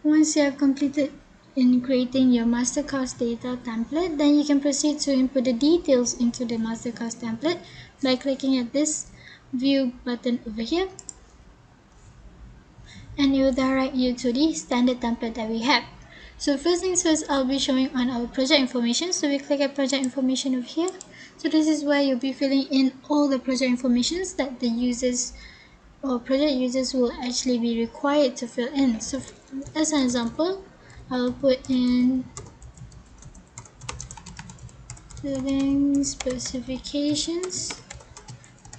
Once you have completed in creating your master cost data template, then you can proceed to input the details into the master cost template by clicking at this view button over here, and it will direct you to the standard template that we have. So first things first, I'll be showing on our project information. So we click at project information over here. So this is where you'll be filling in all the project informations that the users or project users will actually be required to fill in. So as an example, I'll put in building specifications,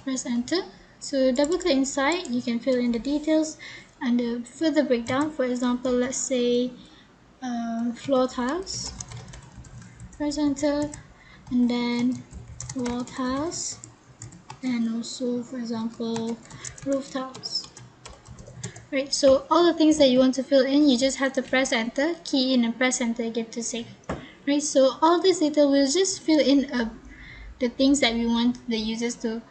press enter. So double click inside, you can fill in the details and the further breakdown. For example, let's say floor tiles, press enter, and then wall tiles, and also for example roof tiles. Right, so all the things that you want to fill in, you just have to press enter, key in and press enter again to save. Right, so all this data will just fill in the things that we want the users to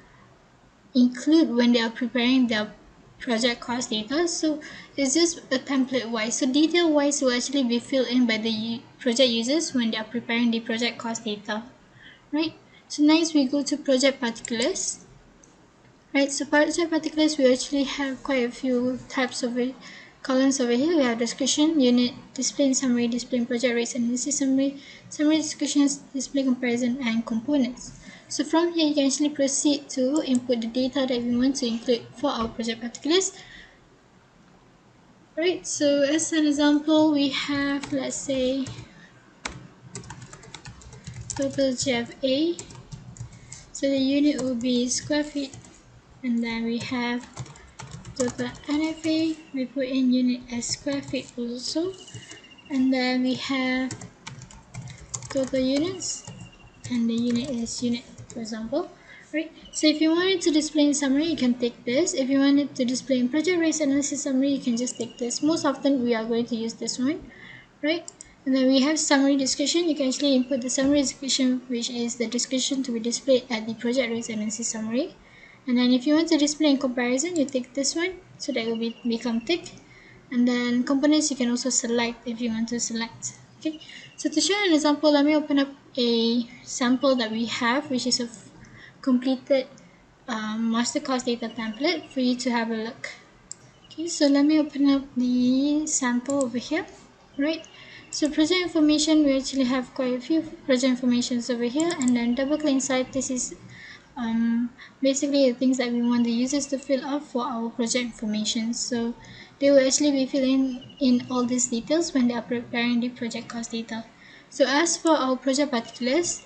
include when they are preparing their project cost data. So it's just a template wise. So detail wise will actually be filled in by the project users when they are preparing the project cost data. Right, so next we go to project particulars. Right, so project particulars, we actually have quite a few types of columns over here. We have description, unit, display and summary, display and project rates, analysis summary, summary descriptions, display comparison, and components. So from here, you can actually proceed to input the data that we want to include for our project particulars. Right, so as an example, we have, let's say, total GFA. So the unit will be square feet, and then we have total NFA, we put in unit as square feet also, and then we have total units, and the unit is unit, for example. Right, so if you wanted to display in summary, you can take this. If you wanted to display in project rates analysis summary, you can just take this. Most often we are going to use this one. Right, and then we have summary description. You can actually input the summary description, which is the description to be displayed at the project rates analysis summary. And then if you want to display in comparison, you take this one, so that will become tick. And then components, you can also select if you want to select. Okay, so to show an example, let me open up a sample that we have, which is a completed master cost data template for you to have a look. Okay, so let me open up the sample over here. Right, so project information, we actually have quite a few project informations over here, and then double click inside. This is basically the things that we want the users to fill up for our project information. So they will actually be filling in all these details when they are preparing the project cost data. So as for our project particulars,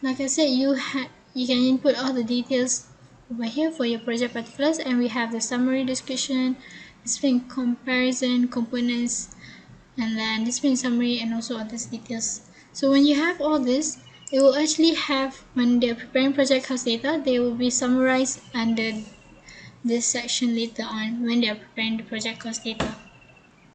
like I said, you can input all the details over here for your project particulars, and we have the summary description, display comparison, components, and then display summary, and also others details. So when you have all this, it will actually have, when they're preparing project cost data, they will be summarized under this section later on when they are preparing the project cost data.